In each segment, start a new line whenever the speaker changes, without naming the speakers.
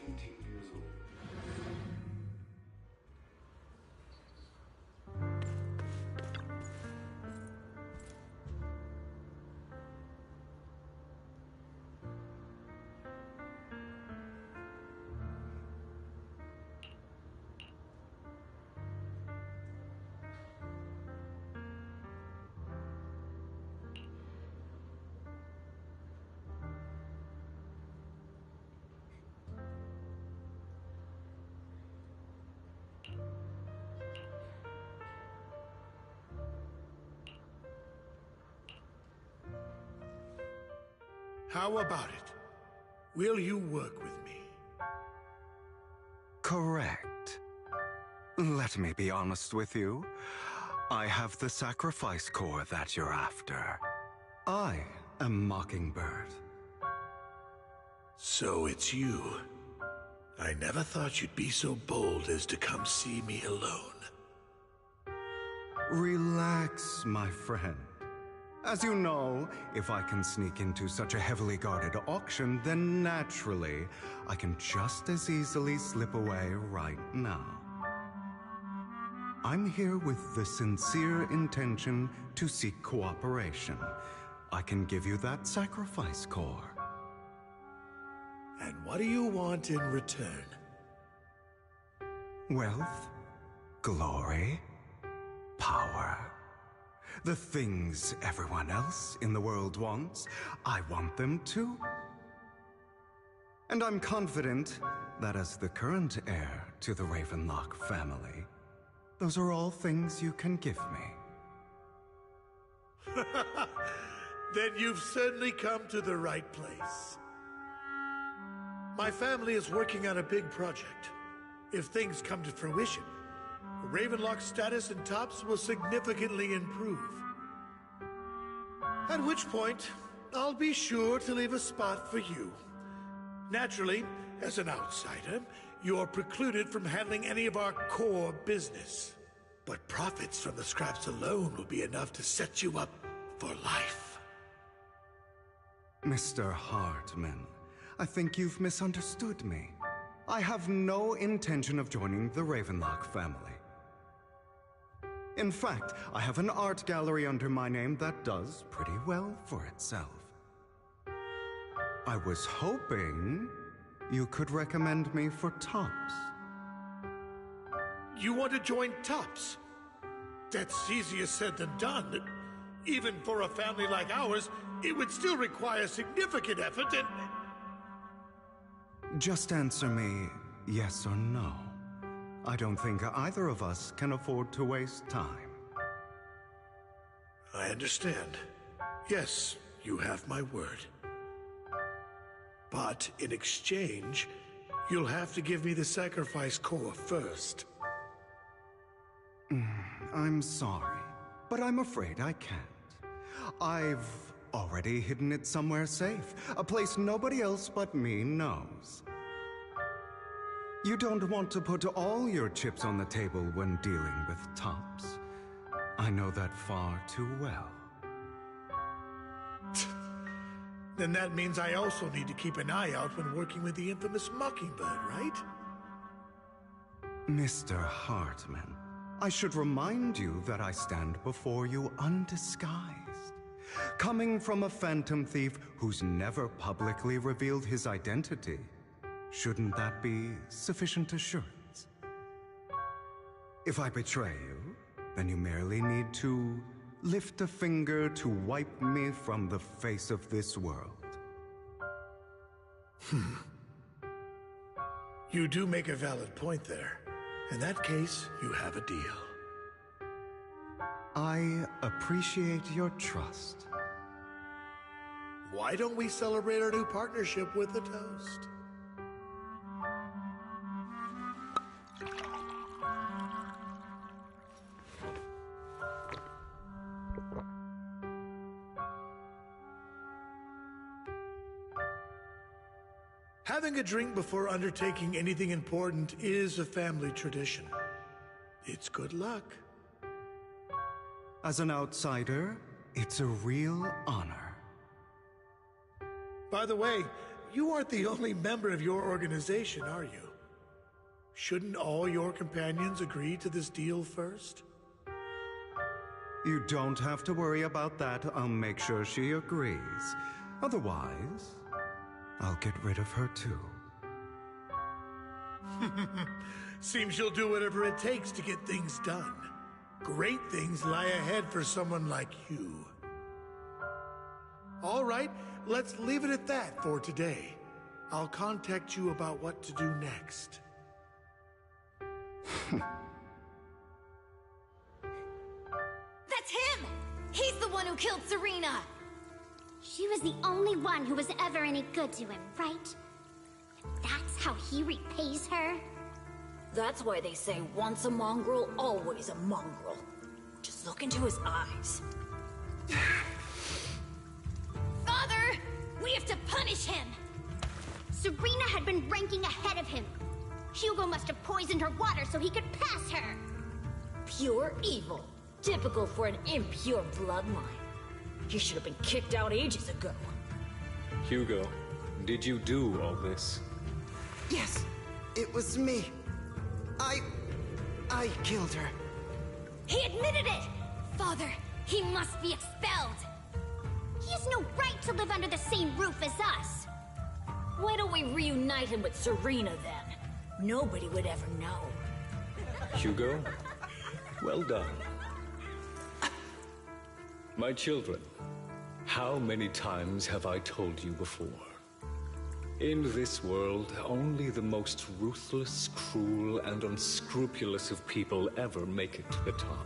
17 years old.
How about it? Will you work with me?
Correct. Let me be honest with you. I have the sacrifice core that you're after. I am Mockingbird.
So it's you. I never thought you'd be so bold as to come see me alone.
Relax, my friend. As you know, if I can sneak into such a heavily guarded auction, then naturally, I can just as easily slip away right now. I'm here with the sincere intention to seek cooperation. I can give you that sacrifice core.
And what do you want in return?
Wealth, glory, power. The things everyone else in the world wants, I want them too. And I'm confident that as the current heir to the Ravenlock family, those are all things you can give me.
Then you've certainly come to the right place. My family is working on a big project. If things come to fruition, Ravenlock's status in Tops will significantly improve. At which point, I'll be sure to leave a spot for you. Naturally, as an outsider, you're precluded from handling any of our core business. But profits from the scraps alone will be enough to set you up for life.
Mr. Hartman, I think you've misunderstood me. I have no intention of joining the Ravenlock family. In fact, I have an art gallery under my name that does pretty well for itself. I was hoping you could recommend me for Tops.
You want to join Tops? That's easier said than done. Even for a family like ours, it would still require significant effort and...
Just answer me yes or no. I don't think either of us can afford to waste time.
I understand. Yes, you have my word. But in exchange, you'll have to give me the sacrifice core first.
I'm sorry, but I'm afraid I can't. I've already hidden it somewhere safe, a place nobody else but me knows. You don't want to put all your chips on the table when dealing with Tops. I know that far too well.
Then that means I also need to keep an eye out when working with the infamous Mockingbird, right?
Mr. Hartman, I should remind you that I stand before you undisguised. Coming from a phantom thief who's never publicly revealed his identity, shouldn't that be sufficient assurance? If I betray you, then you merely need to lift a finger to wipe me from the face of this world.
You do make a valid point there. In that case, you have a deal.
I appreciate your trust.
Why don't we celebrate our new partnership with a toast? Having a drink before undertaking anything important is a family tradition. It's good luck.
As an outsider, it's a real honor.
By the way, you aren't the only member of your organization, are you? Shouldn't all your companions agree to this deal first?
You don't have to worry about that. I'll make sure she agrees. Otherwise, I'll get rid of her too.
Seems you'll do whatever it takes to get things done. Great things lie ahead for someone like you. All right, let's leave it at that for today. I'll contact you about what to do next.
That's him! He's the one who killed Serena!
She was the only one who was ever any good to him, right? That's how he repays her?
That's why they say once a mongrel, always a mongrel. Just look into his eyes. Father! We have to punish him!
Serena had been ranking ahead of him. Hugo must have poisoned her water so he could pass her.
Pure evil. Typical for an impure bloodline. He should have been kicked out ages ago.
Hugo, did you do all this?
Yes, it was me. I killed her.
He admitted it! Father, he must be expelled!
He has no right to live under the same roof as us.
Why don't we reunite him with Serena then? Nobody would ever know.
Hugo, well done. My children, how many times have I told you before? In this world, only the most ruthless, cruel, and unscrupulous of people ever make it to the top.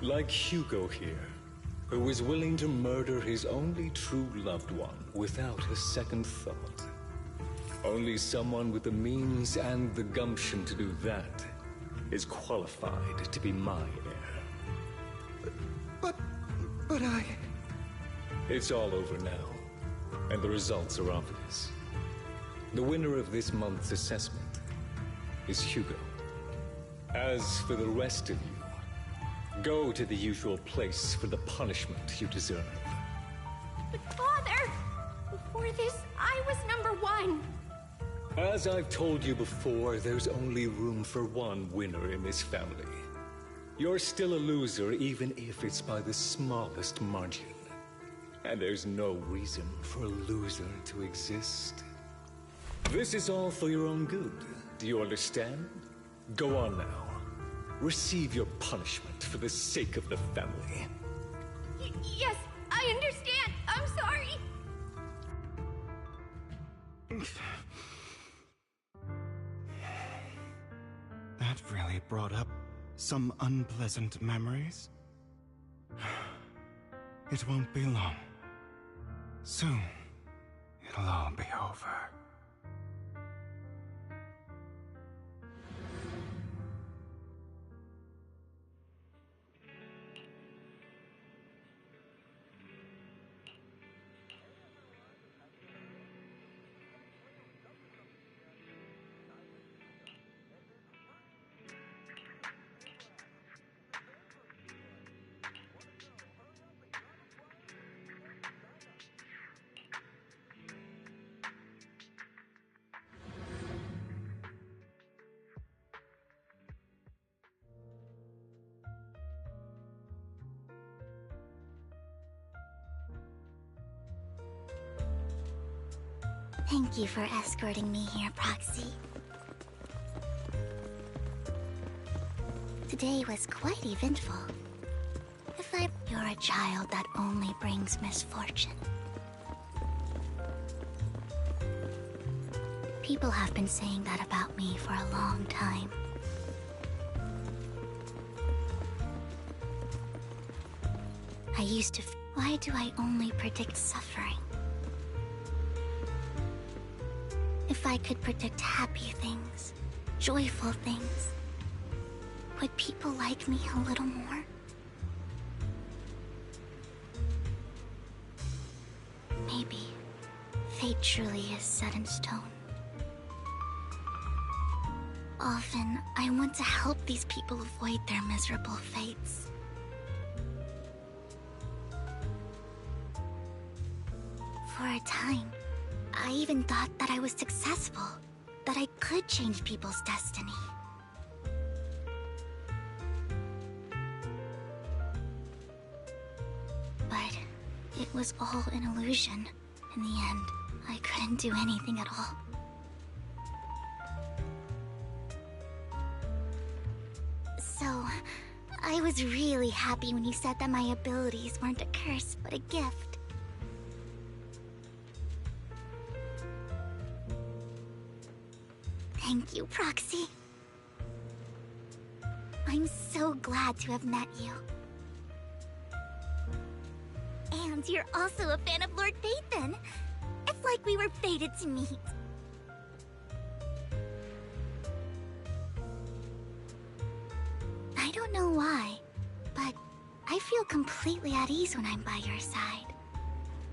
Like Hugo here, who was willing to murder his only true loved one without a second thought. Only someone with the means and the gumption to do that is qualified to be my heir.
But I...
It's all over now, and the results are obvious. The winner of this month's assessment is Hugo. As for the rest of you, go to the usual place for the punishment you deserve.
But Father, before this, I was #1.
As I've told you before, there's only room for one winner in this family. You're still a loser, even if it's by the smallest margin. And there's no reason for a loser to exist. This is all for your own good. Do you understand? Go on now. Receive your punishment for the sake of the family.
Yes, I understand. I'm sorry.
That really brought up some unpleasant memories. It won't be long. Soon, it'll all be over.
Thank you for escorting me here, Proxy. Today was quite eventful. You're a child that only brings misfortune. People have been saying that about me for a long time. I used to why do I only predict suffering? If I could predict happy things, joyful things, would people like me a little more? Maybe fate truly is set in stone. Often, I want to help these people avoid their miserable fates. For a time, I even thought that I was successful, that I could change people's destiny. But it was all an illusion. In the end, I couldn't do anything at all. So, I was really happy when you said that my abilities weren't a curse, but a gift. Thank you, Proxy. I'm so glad to have met you. And you're also a fan of Lord Phaethon. It's like we were fated to meet. I don't know why, but I feel completely at ease when I'm by your side.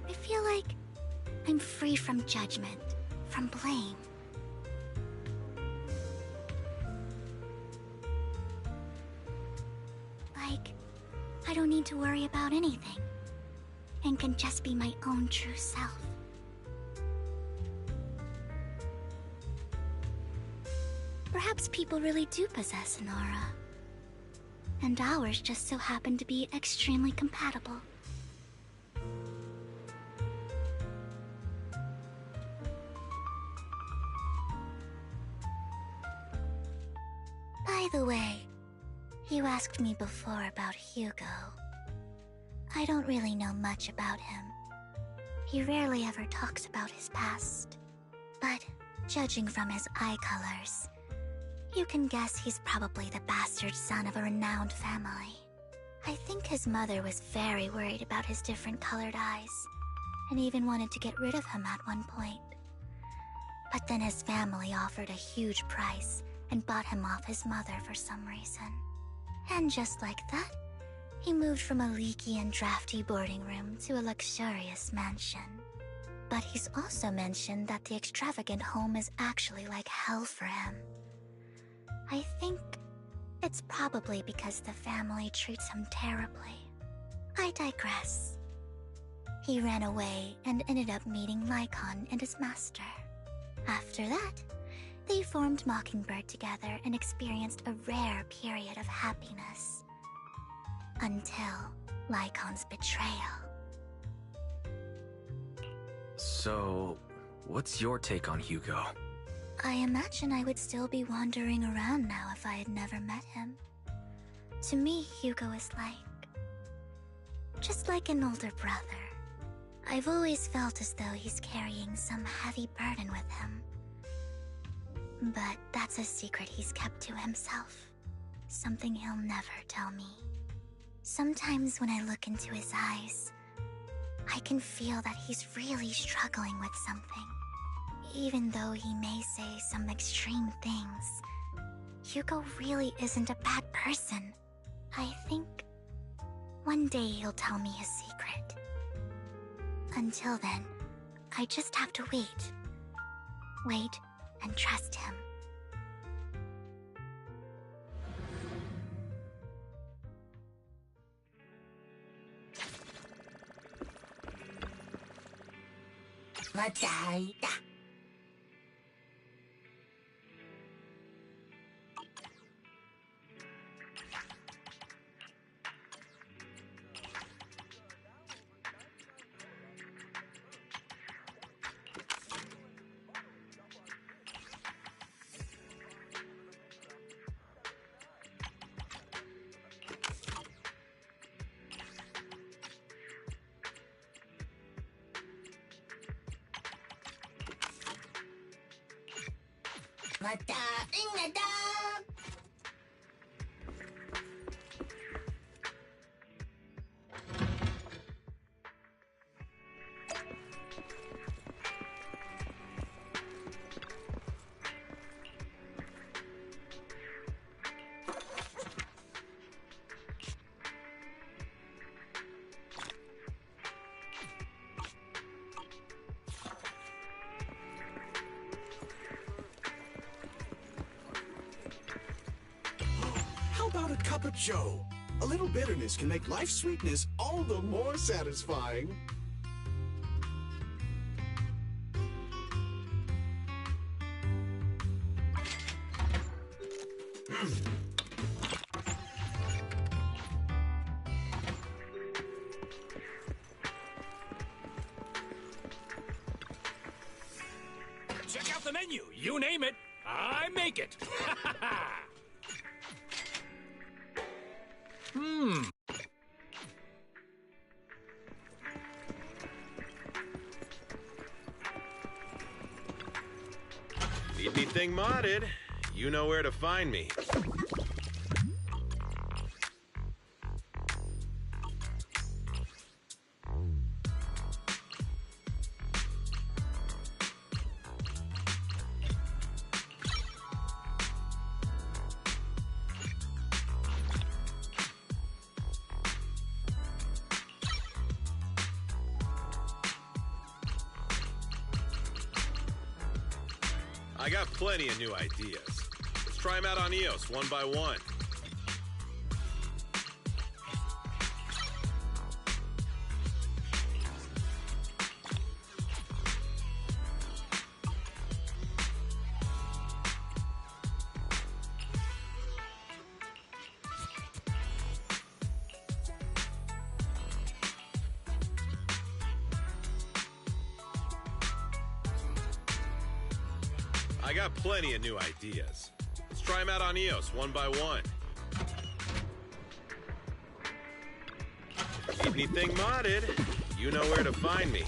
I feel like I'm free from judgment, from blame. Like, I don't need to worry about anything, and can just be my own true self. Perhaps people really do possess an aura, and ours just so happen to be extremely compatible. By the way, you asked me before about Hugo. I don't really know much about him. He rarely ever talks about his past. But judging from his eye colors, you can guess he's probably the bastard son of a renowned family. I think his mother was very worried about his different colored eyes, and even wanted to get rid of him at one point. But then his family offered a huge price and bought him off his mother for some reason. And just like that, he moved from a leaky and drafty boarding room to a luxurious mansion. But he's also mentioned that the extravagant home is actually like hell for him. I think it's probably because the family treats him terribly. I digress. He ran away and ended up meeting Lycon and his master. After that, they formed Mockingbird together and experienced a rare period of happiness. Until Lycon's betrayal.
So, what's your take on Hugo?
I imagine I would still be wandering around now if I had never met him. To me, Hugo is just like an older brother. I've always felt as though he's carrying some heavy burden with him. But that's a secret he's kept to himself. Something he'll never tell me. Sometimes when I look into his eyes, I can feel that he's really struggling with something. Even though he may say some extreme things, Hugo really isn't a bad person. I think one day he'll tell me his secret. Until then, I just have to wait. Wait and trust him.
How about a cup of joe? A little bitterness can make life's sweetness all the more satisfying.
Check out the menu. You name it, I make it.
Need anything modded? You know where to find me. I got plenty of new ideas. Let's try them out on EOS one by one. I got plenty of new ideas. Let's try them out on EOS one by one. Need anything modded? You know where to find me.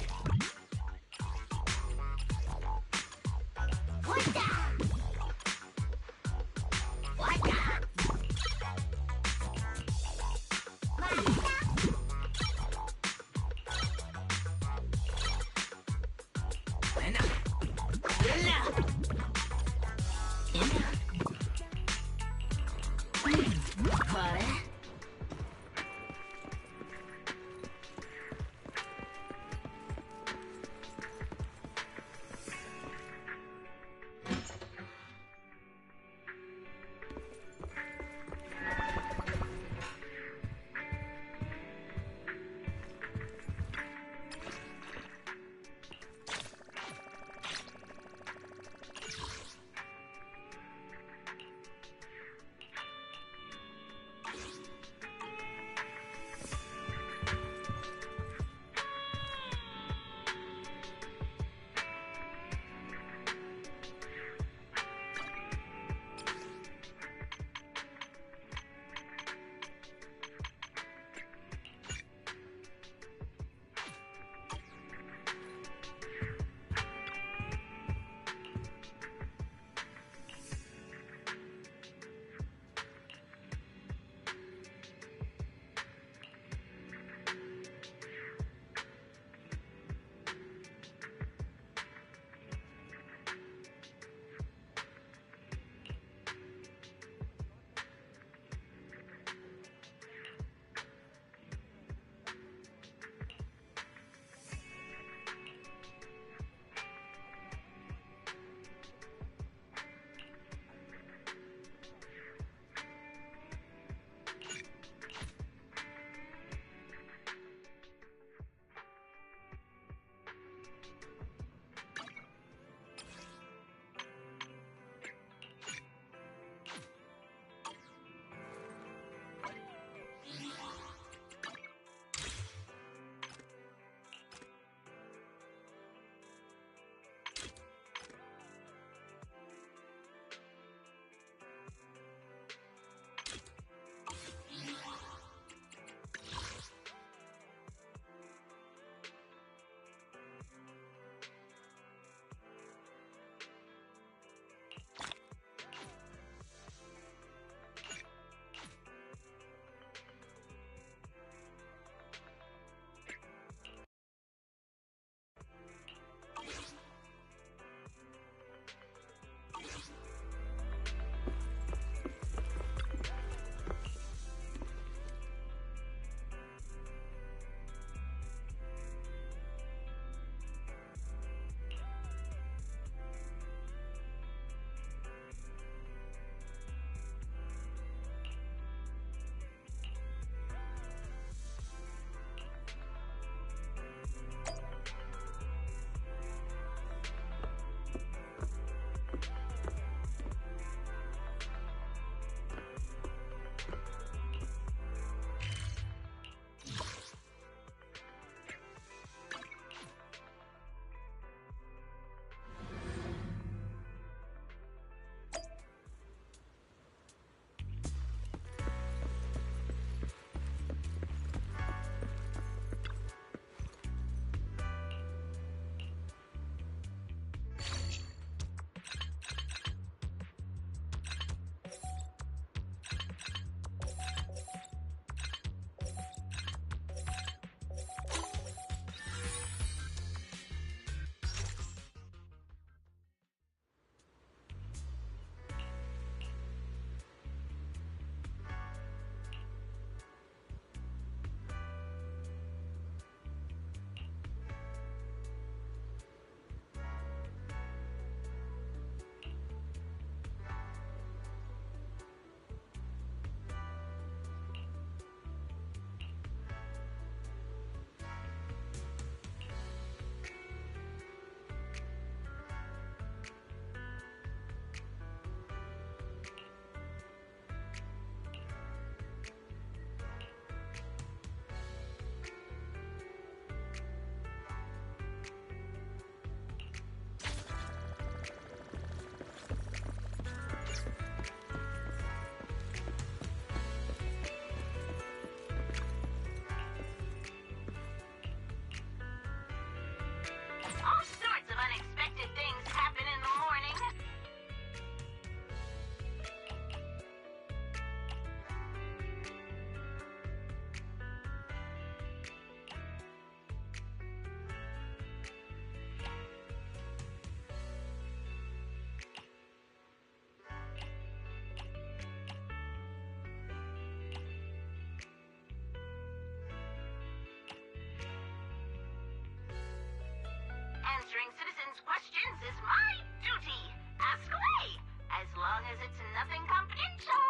is my duty. Ask away, as long as it's nothing confidential.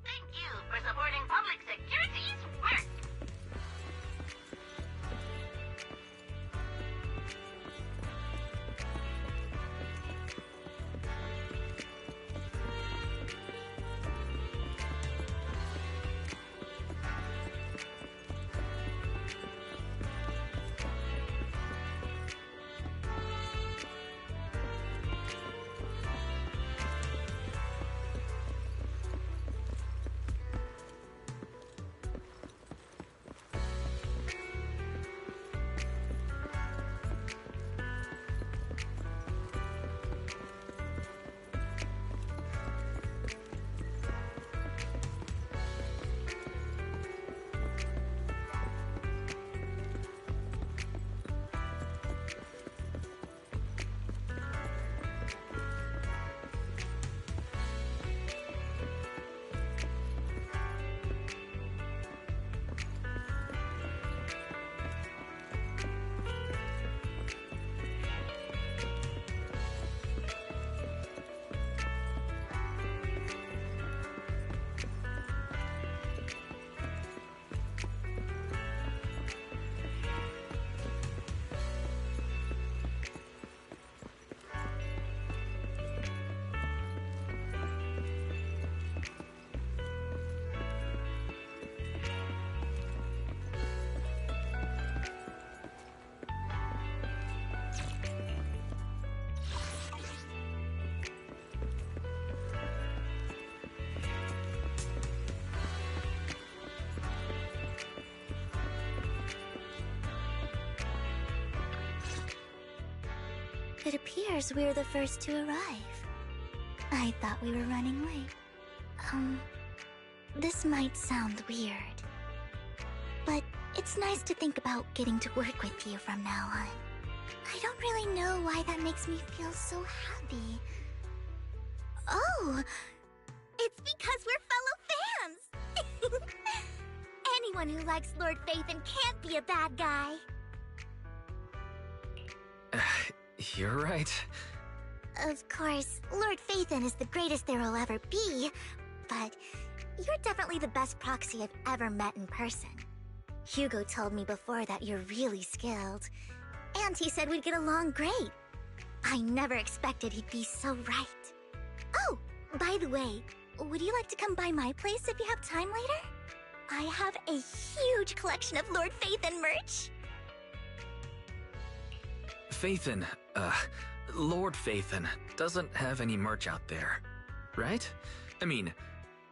Thank you for supporting public security's work.
It appears we're the first to arrive. I thought we were running late. This might sound weird, but it's nice to think about getting to work with you from now on. I don't really know why that makes me feel so happy. Oh, it's because we're fellow fans! Anyone who likes Lord Phaethon can't be a bad guy.
You're right.
Of course, Lord Phaethon is the greatest there will ever be, but you're definitely the best proxy I've ever met in person. Hugo told me before that you're really skilled, and he said we'd get along great. I never expected he'd be so right. Oh, by the way, would you like to come by my place if you have time later? I have a huge collection of Lord Phaethon merch.
Phaethon, Lord Phaethon doesn't have any merch out there, right? I mean,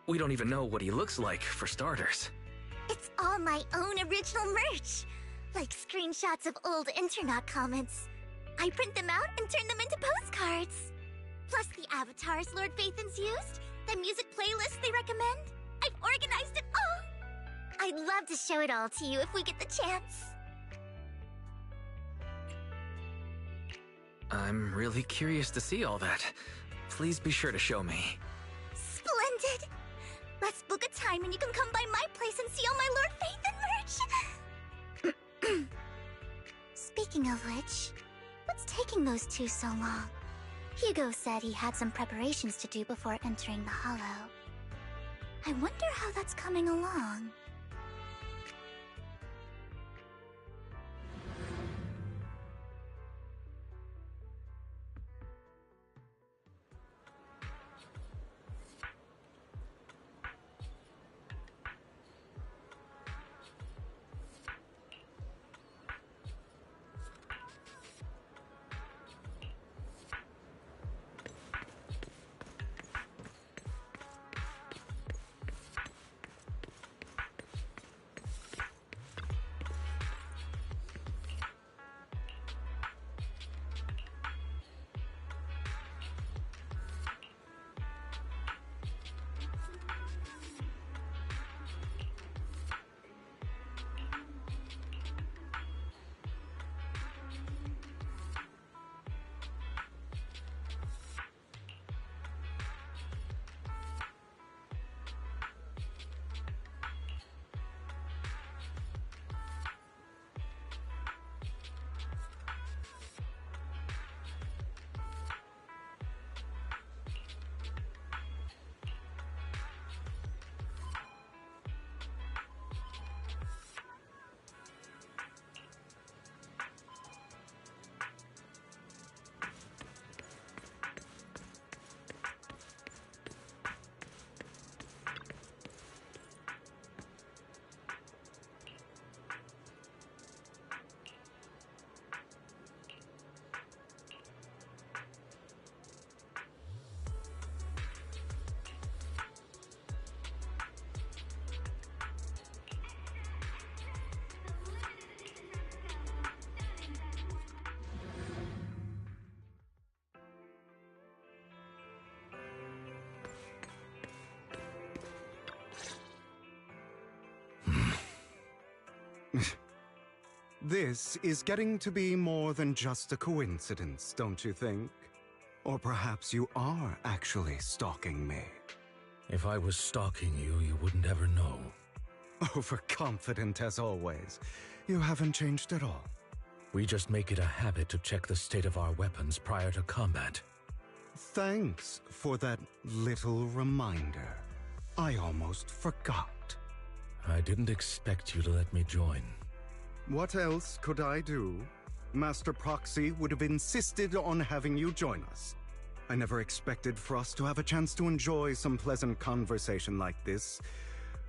we don't even know what he looks like, for starters.
It's all my own original merch, like screenshots of old internet comments. I print them out and turn them into postcards. Plus the avatars Lord Phaethon's used, the music playlists they recommend. I've organized it all. I'd love to show it all to you if we get the chance.
I'm really curious to see all that. Please be sure to show me.
Splendid! Let's book a time and you can come by my place and see all my Lord Phaethon merch! Speaking of which, what's taking those two so long? Hugo said he had some preparations to do before entering the Hollow. I wonder how that's coming along.
This is getting to be more than just a coincidence, don't you think? Or perhaps you are actually stalking me.
If I was stalking you, you wouldn't ever know.
Overconfident as always. You haven't changed at all.
We just make it a habit to check the state of our weapons prior to combat.
Thanks for that little reminder. I almost forgot.
I didn't expect you to let me join.
What else could I do? Master Proxy would have insisted on having you join us. I never expected for us to have a chance to enjoy some pleasant conversation like this.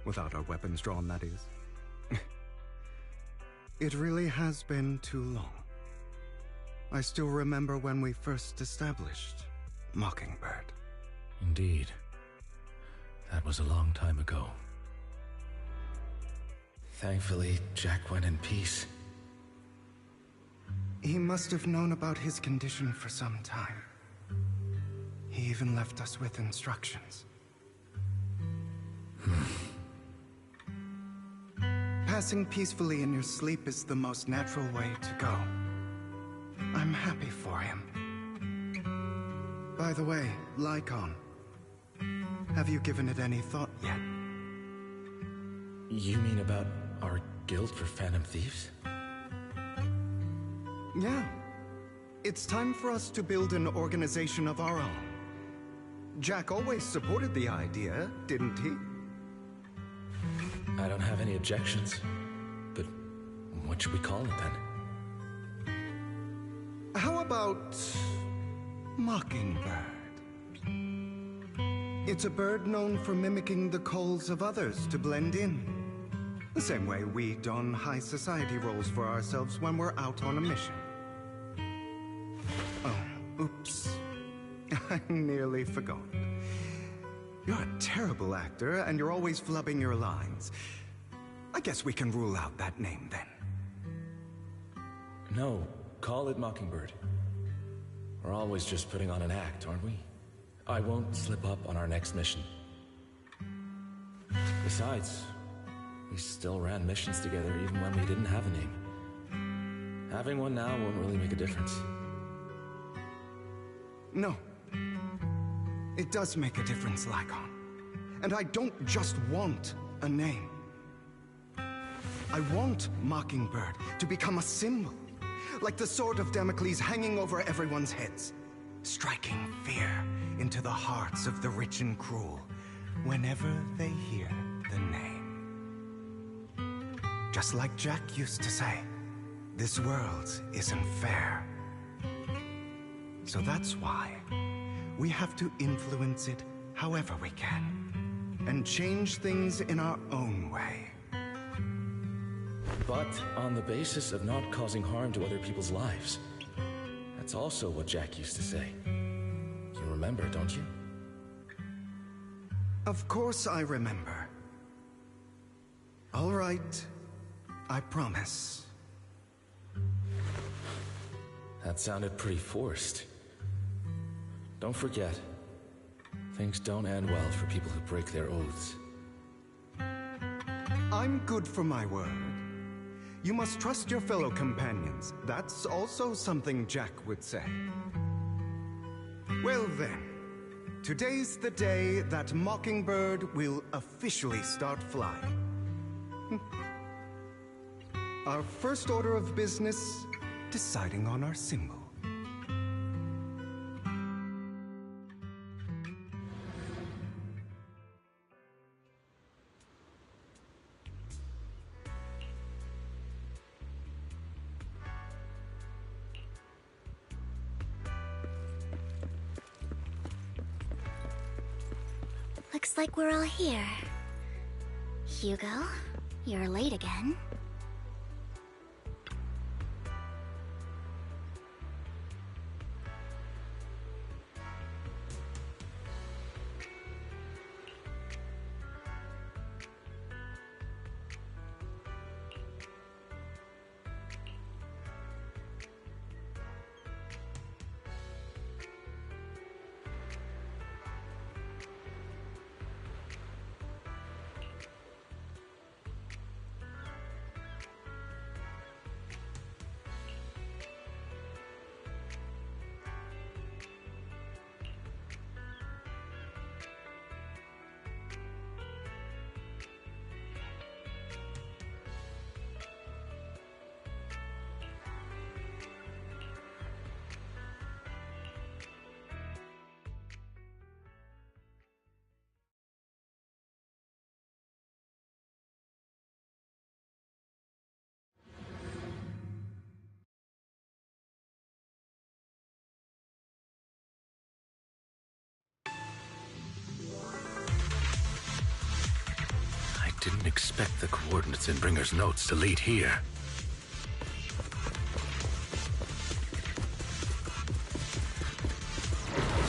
Without our weapons drawn, that is. It really has been too long. I still remember when we first established Mockingbird.
Indeed. That was a long time ago.
Thankfully, Jack went in peace.
He must have known about his condition for some time. He even left us with instructions. Passing peacefully in your sleep is the most natural way to go. I'm happy for him. By the way, Lycon, have you given it any thought yet?
You mean about our guild for Phantom Thieves?
Yeah. It's time for us to build an organization of our own. Jack always supported the idea, didn't he?
I don't have any objections. But what should we call it then?
How about Mockingbird? It's a bird known for mimicking the calls of others to blend in. The same way we don high society roles for ourselves when we're out on a mission. Oh, oops. I nearly forgot. You're a terrible actor, and you're always flubbing your lines. I guess we can rule out that name, then.
No, call it Mockingbird. We're always just putting on an act, aren't we? I won't slip up on our next mission. Besides, we still ran missions together even when we didn't have a name. Having one now won't really make a difference.
No. It does make a difference, Lycon. And I don't just want a name. I want Mockingbird to become a symbol, like the sword of Damocles hanging over everyone's heads, striking fear into the hearts of the rich and cruel whenever they hear the name. Just like Jack used to say, this world isn't fair. So that's why we have to influence it however we can, and change things in our own way.
But on the basis of not causing harm to other people's lives. That's also what Jack used to say. You remember, don't you?
Of course I remember. All right, I promise.
That sounded pretty forced. Don't forget, things don't end well for people who break their oaths.
I'm good for my word. You must trust your fellow companions. That's also something Jack would say. Well then, today's the day that Mockingbird will officially start flying. Our first order of business, deciding on our symbol.
Looks like we're all here. Hugo, you're late again.
Didn't expect the coordinates in Bringer's notes to lead here.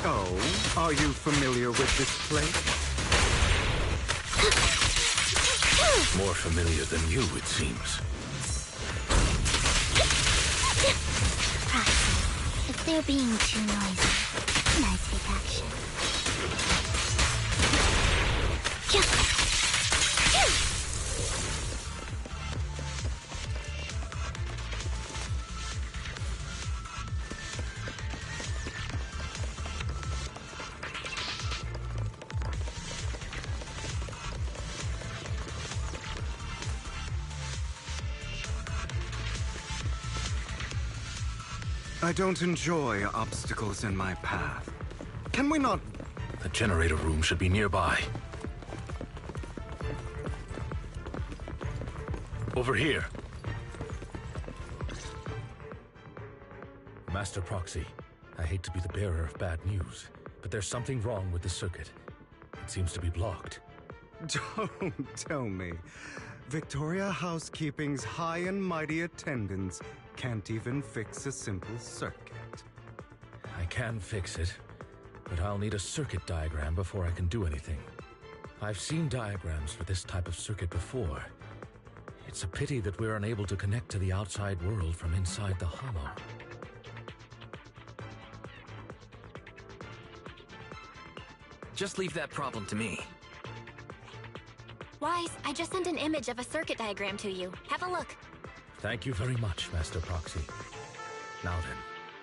Oh, are you familiar with this place?
More familiar than you, it seems.
If they're being too noisy, can I take action?
I don't enjoy obstacles in my path. Can we not...
The generator room should be nearby. Over here. Master Proxy, I hate to be the bearer of bad news, but there's something wrong with the circuit. It seems to be blocked.
Don't tell me. Victoria Housekeeping's high and mighty attendants can't even fix a simple circuit.
I can fix it, but I'll need a circuit diagram before I can do anything. I've seen diagrams for this type of circuit before. It's a pity that we're unable to connect to the outside world from inside the hollow.
Just leave that problem to me.
Wise, I just sent an image of a circuit diagram to you. Have a look.
Thank you very much, Master Proxy. Now then,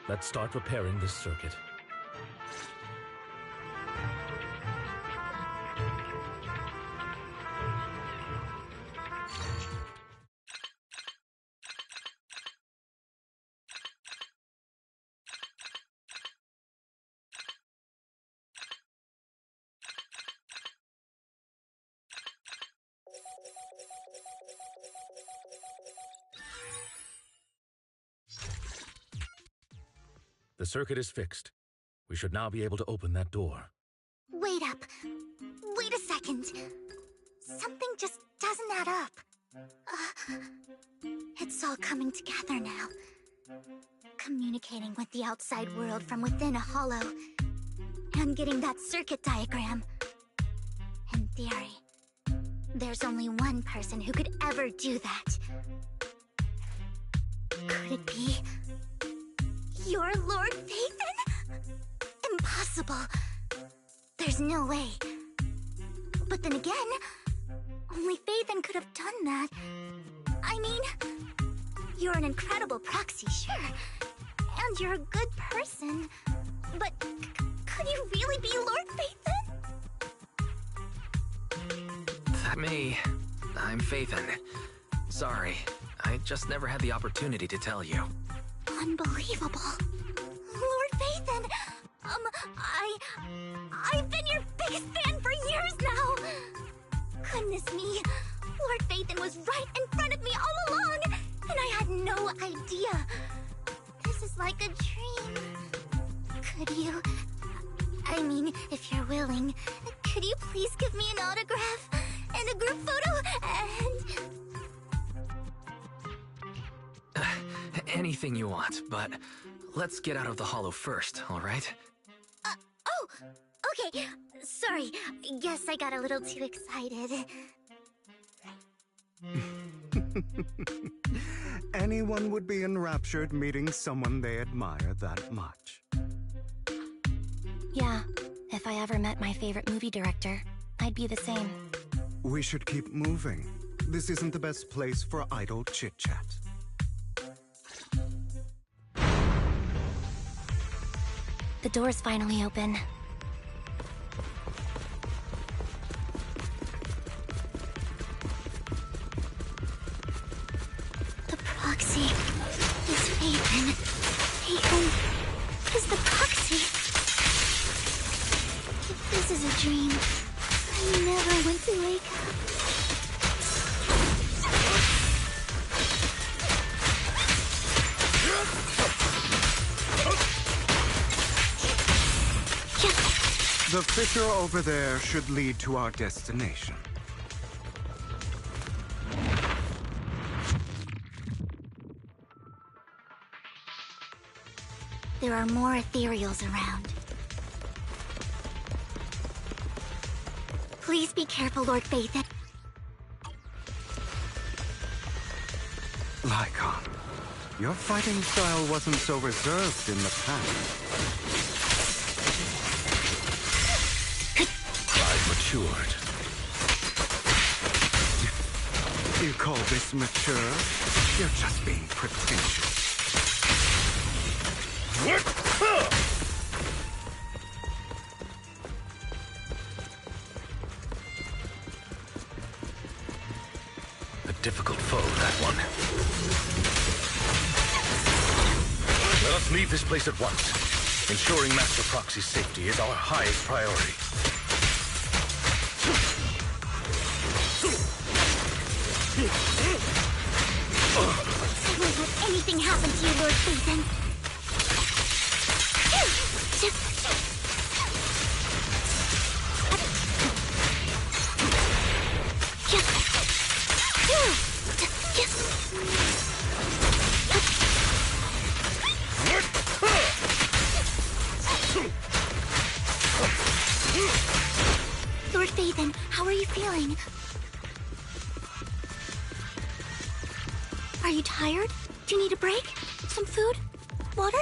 let's start repairing this circuit. The circuit is fixed. We should now be able to open that door.
Wait up. Wait a second. Something just doesn't add up. It's all coming together now. Communicating with the outside world from within a hollow. And getting that circuit diagram. In theory, there's only one person who could ever do that. Could it be... your Lord Phaethon? Impossible. There's no way. But then again, only Phaethon could have done that. I mean, you're an incredible proxy, sure. And you're a good person. But could you really be Lord Phaethon?
That me. I'm Phaethon. Sorry, I just never had the opportunity to tell you.
Unbelievable. Lord Phaethon! I've been your biggest fan for years now! Goodness me, Lord Phaethon was right in front of me all along, and I had no idea. This is like a dream. Could you... I mean, if you're willing, could you please give me an autograph and a group photo and...
Anything you want, but let's get out of the hollow first, all right?
Oh! Okay, sorry. Guess I got a little too excited.
Anyone would be enraptured meeting someone they admire that much.
Yeah, if I ever met my favorite movie director, I'd be the same.
We should keep moving. This isn't the best place for idle chit-chat.
The door's finally open.
The proxy is Phaethon. Phaethon is the proxy. If this is a dream, I never want to wake up.
The fissure over there should lead to our destination.
There are more ethereals around. Please be careful, Lord Phaethon.
Lycon, your fighting style wasn't so reserved in the past.
I've matured.
You call this mature? You're just being pretentious.
What? A difficult foe, that one. Let us leave this place at once. Ensuring Master Proxy's safety is our highest priority.
I won't let anything happen to you, Lord Phaethon. Lord Phaethon, how are you feeling? Are you tired? Do you need a break? Some food? Water?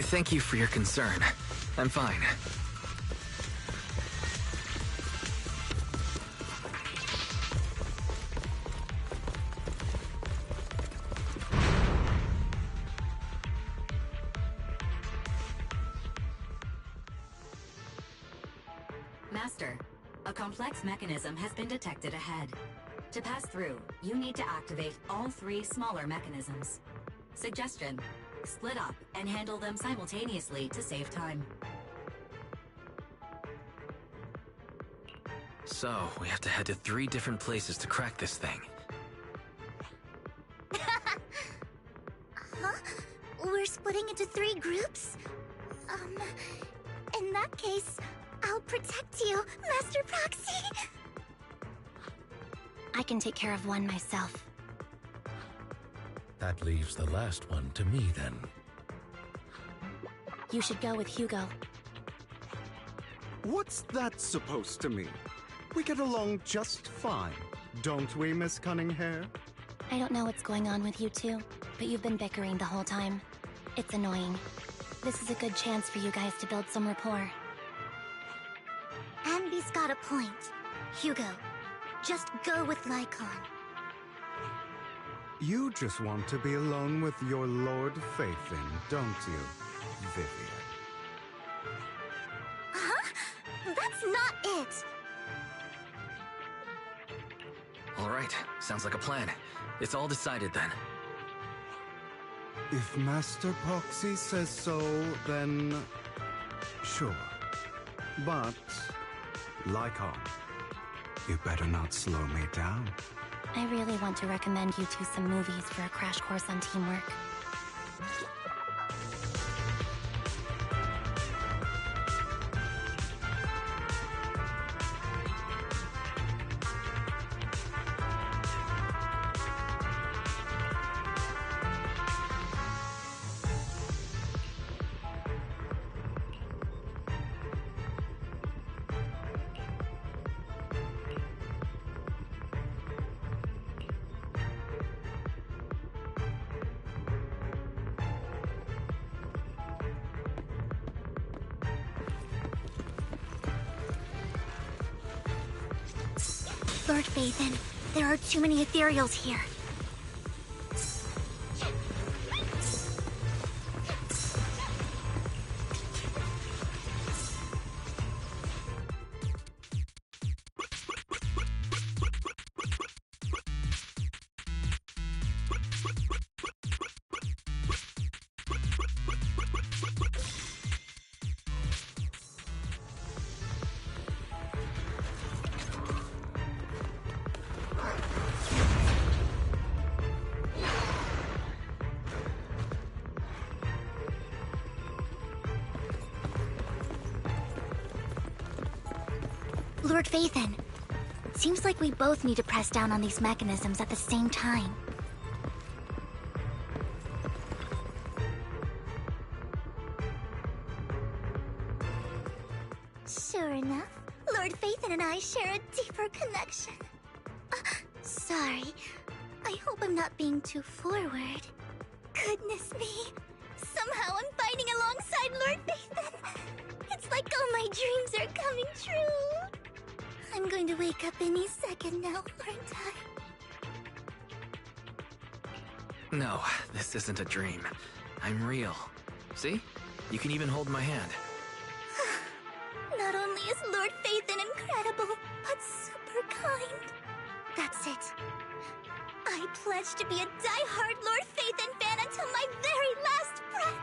Thank you for your concern. I'm fine.
Master, a complex mechanism has been detected ahead. To pass through, you need to activate all 3 smaller mechanisms. Suggestion: split up and handle them simultaneously to save time.
So, we have to head to 3 different places to crack this thing.
Huh? We're splitting into 3 groups? In that case, I'll protect you, Master Proxy!
I can take care of one myself.
That leaves the last one to me, then.
You should go with Hugo.
What's that supposed to mean? We get along just fine, don't we, Miss Cunninghair?
I don't know what's going on with you two, but you've been bickering the whole time. It's annoying. This is a good chance for you guys to build some rapport.
Ambi's got a point. Hugo, just go with Lycon.
You just want to be alone with your Lord Phaethon, don't you, Vivian?
Huh? That's not it!
Alright, sounds like a plan. It's all decided then.
If Master Proxy says so, then sure. But, Lycon, you better not slow me down.
I really want to recommend you two some movies for a crash course on teamwork.
Lord Phaethon, there are too many ethereals here. Lord Phaethon, seems like we both need to press down on these mechanisms at the same time. Sure enough, Lord Phaethon and I share a deeper connection. Sorry. I hope I'm not being too forward. Goodness me. Somehow I'm fighting alongside Lord Phaethon. It's like all my dreams are coming true. I'm going to wake up any second now, aren't I?
No, this isn't a dream. I'm real. See? You can even hold my hand.
Not only is Lord Phaethon incredible, but super kind. That's it. I pledge to be a die-hard Lord Phaethon fan until my very last breath.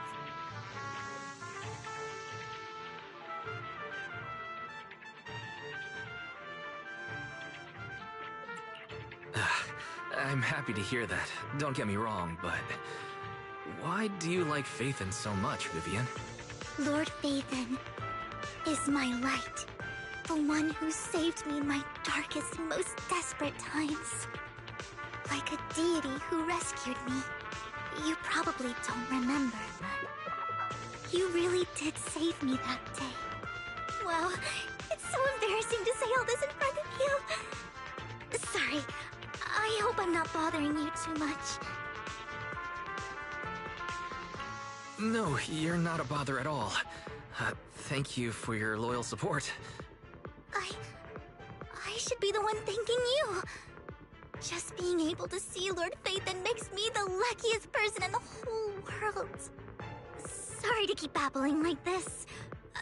I'm happy to hear that. Don't get me wrong, but why do you like Phaethon so much, Vivian?
Lord Phaethon is my light. The one who saved me in my darkest, most desperate times. Like a deity who rescued me. You probably don't remember, but you really did save me that day. Wow, it's so embarrassing to say all this in front of you. Sorry, I hope I'm not bothering you too much.
No, you're not a bother at all. Thank you for your loyal support.
I should be the one thanking you. Just being able to see Lord Phaethon makes me the luckiest person in the whole world. Sorry to keep babbling like this.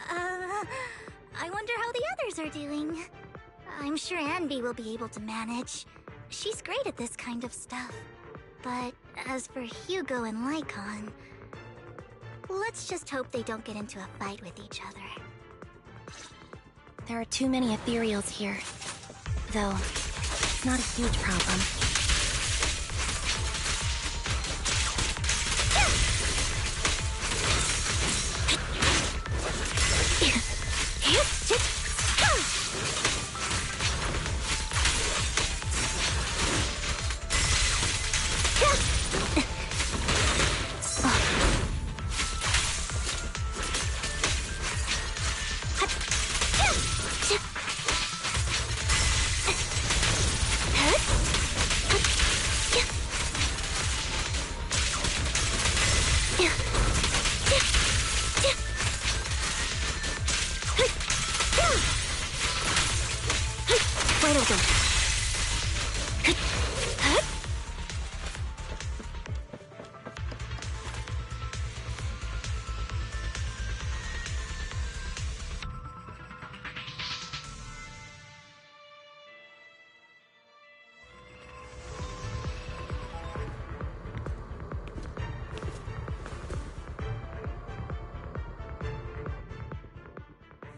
I wonder how the others are doing. I'm sure Anby will be able to manage. She's great at this kind of stuff. But as for Hugo and Lycon, let's just hope they don't get into a fight with each other.
There are too many ethereals here. Though, it's not a huge problem.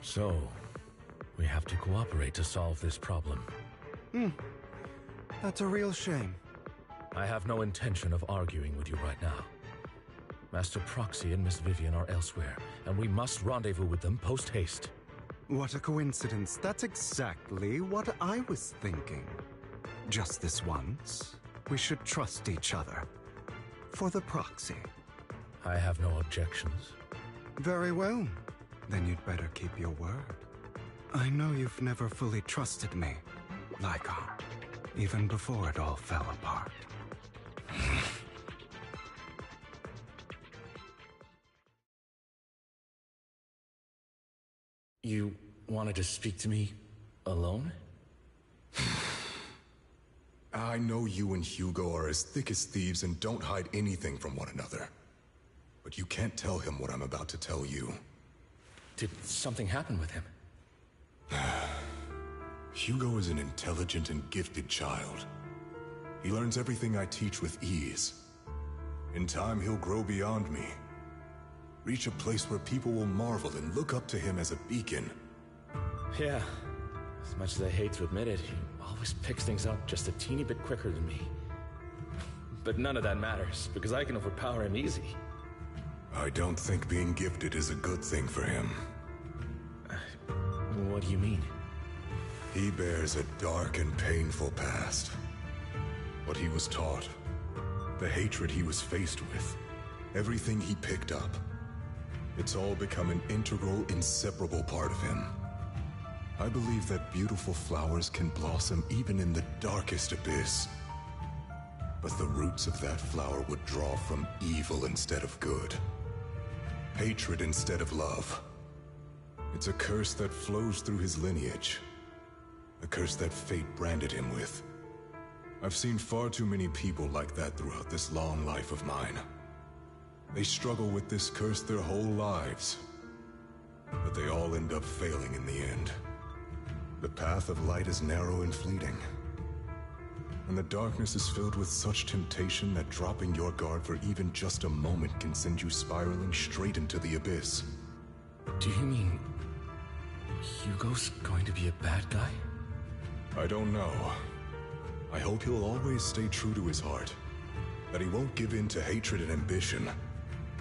So, we have to cooperate to solve this problem.
That's a real shame.
I have no intention of arguing with you right now. Master Proxy and Miss Vivian are elsewhere, and we must rendezvous with them post-haste.
What a coincidence. That's exactly what I was thinking. Just this once, we should trust each other. For the Proxy.
I have no objections.
Very well. Then you'd better keep your word. I know you've never fully trusted me, Lycon, even before it all fell apart.
You wanted to speak to me alone?
I know you and Hugo are as thick as thieves and don't hide anything from one another. But you can't tell him what I'm about to tell you.
Did something happen with him?
Hugo is an intelligent and gifted child. He learns everything I teach with ease. In time, he'll grow beyond me. Reach a place where people will marvel and look up to him as a beacon.
Yeah. As much as I hate to admit it, he always picks things up just a teeny bit quicker than me. But none of that matters, because I can overpower him easy.
I don't think being gifted is a good thing for him.
What do you mean?
He bears a dark and painful past. What he was taught, the hatred he was faced with, everything he picked up. It's all become an integral, inseparable part of him. I believe that beautiful flowers can blossom even in the darkest abyss. But the roots of that flower would draw from evil instead of good. Hatred instead of love. It's a curse that flows through his lineage. A curse that fate branded him with. I've seen far too many people like that throughout this long life of mine. They struggle with this curse their whole lives. But they all end up failing in the end. The path of light is narrow and fleeting. And the darkness is filled with such temptation that dropping your guard for even just a moment can send you spiraling straight into the abyss.
Do you mean Hugo's going to be a bad guy?
I don't know. I hope he'll always stay true to his heart. That he won't give in to hatred and ambition.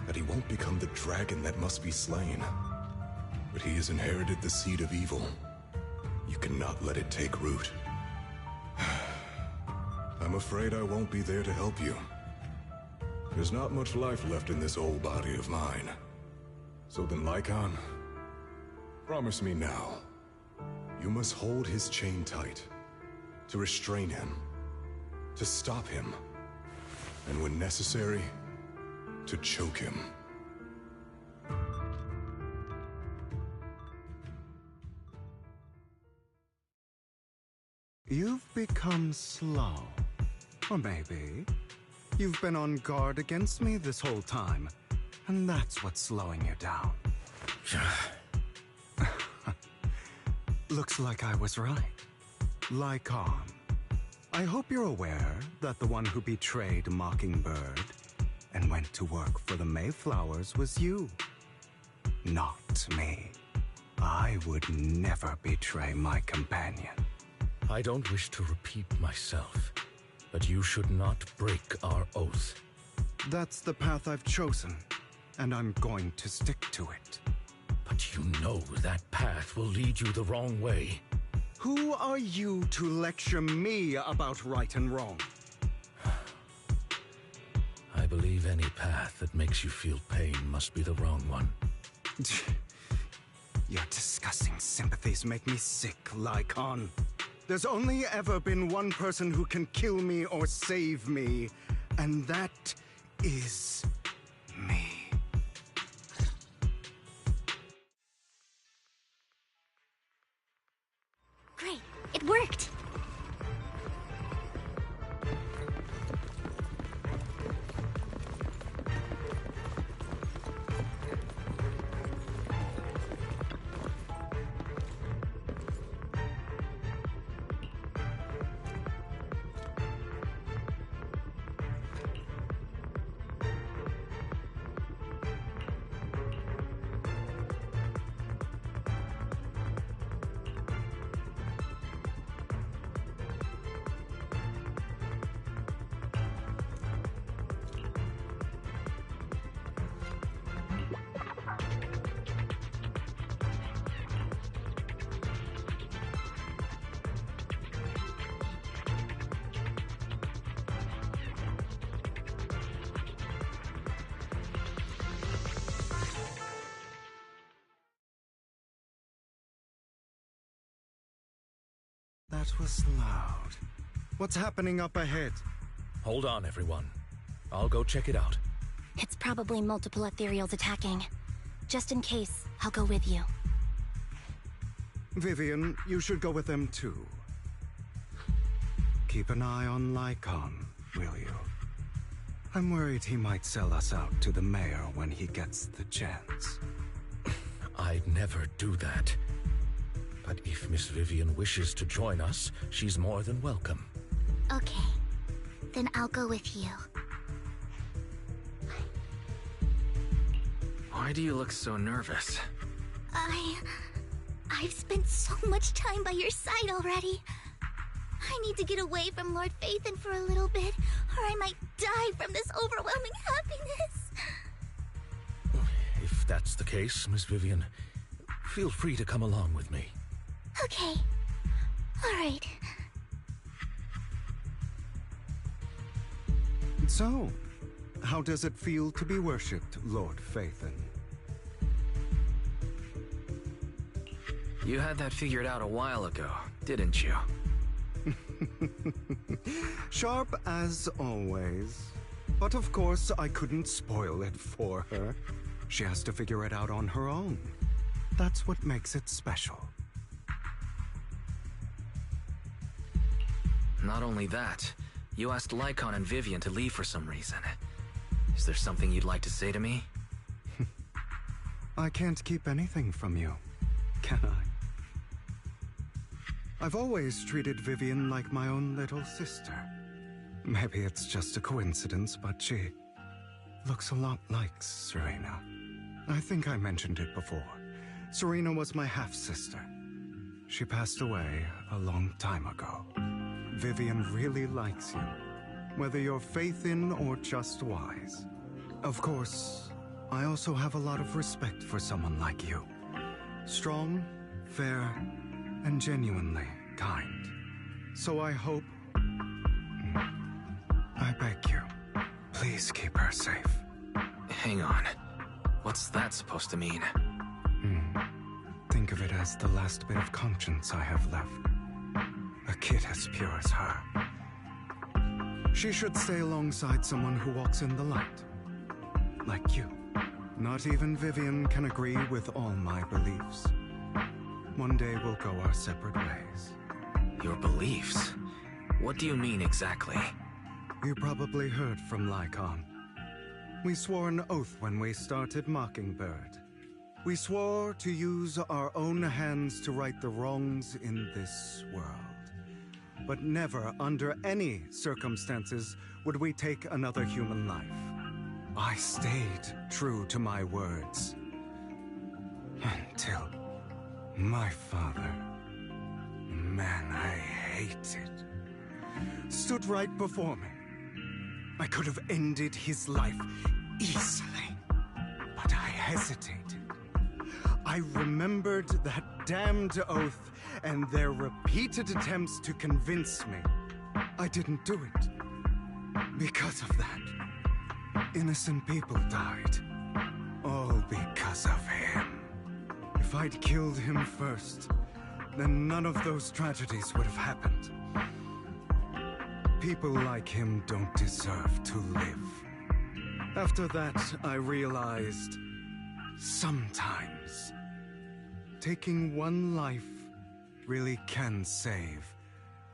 That he won't become the dragon that must be slain. But he has inherited the seed of evil. You cannot let it take root. I'm afraid I won't be there to help you. There's not much life left in this old body of mine. So then, Lycon, promise me now. You must hold his chain tight. To restrain him. To stop him. And when necessary, to choke him.
You've become slow. Or maybe you've been on guard against me this whole time, and that's what's slowing you down. Looks like I was right. Lycon, I hope you're aware that the one who betrayed Mockingbird and went to work for the Mayflowers was you. Not me. I would never betray my companion.
I don't wish to repeat myself, but you should not break our oath.
That's the path I've chosen, and I'm going to stick to it.
But you know that path will lead you the wrong way.
Who are you to lecture me about right and wrong?
I believe any path that makes you feel pain must be the wrong one.
Your disgusting sympathies make me sick, Lycon. There's only ever been one person who can kill me or save me, and that is me.
Great, it worked!
That was loud. What's happening up ahead?
Hold on, everyone. I'll go check it out.
It's probably multiple ethereals attacking. Just in case, I'll go with you.
Vivian, you should go with them too. Keep an eye on Lycon, will you? I'm worried he might sell us out to the mayor when he gets the chance.
I'd never do that. But if Miss Vivian wishes to join us, she's more than welcome.
Okay. Then I'll go with you.
Why do you look so nervous?
I've spent so much time by your side already. I need to get away from Lord Phaethon for a little bit, or I might die from this overwhelming happiness.
If that's the case, Miss Vivian, feel free to come along with me.
Okay. All right.
So, how does it feel to be worshipped, Lord Phaethon?
You had that figured out a while ago, didn't you?
Sharp as always. But of course, I couldn't spoil it for her. She has to figure it out on her own. That's what makes it special.
Not only that, you asked Lycon and Vivian to leave for some reason. Is there something you'd like to say to me?
I can't keep anything from you, can I? I've always treated Vivian like my own little sister. Maybe it's just a coincidence, but she looks a lot like Serena. I think I mentioned it before. Serena was my half-sister. She passed away a long time ago. Vivian really likes you, whether you're faith-in or just wise. Of course, I also have a lot of respect for someone like you. Strong, fair, and genuinely kind. So I hope... I beg you, please keep her safe.
Hang on. What's that supposed to mean?
Think of it as the last bit of conscience I have left. A kid as pure as her. She should stay alongside someone who walks in the light. Like you. Not even Vivian can agree with all my beliefs. One day we'll go our separate ways.
Your beliefs? What do you mean exactly?
You probably heard from Lycon. We swore an oath when we started Mockingbird. We swore to use our own hands to right the wrongs in this world. But never, under any circumstances, would we take another human life. I stayed true to my words. Until my father, the man I hated, stood right before me. I could have ended his life easily, but I hesitated. I remembered that damned oath and their repeated attempts to convince me I didn't do it. Because of that, innocent people died. All because of him. If I'd killed him first, then none of those tragedies would have happened. People like him don't deserve to live. After that, I realized sometimes taking one life really can save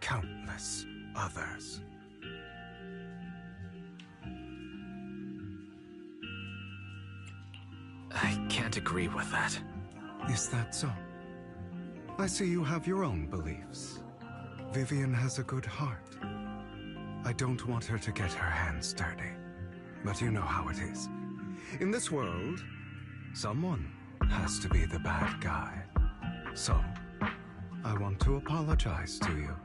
countless others.
I can't agree with that.
Is that so? I see you have your own beliefs. Vivian has a good heart. I don't want her to get her hands dirty. But you know how it is. In this world, someone has to be the bad guy. So, I want to apologize to you.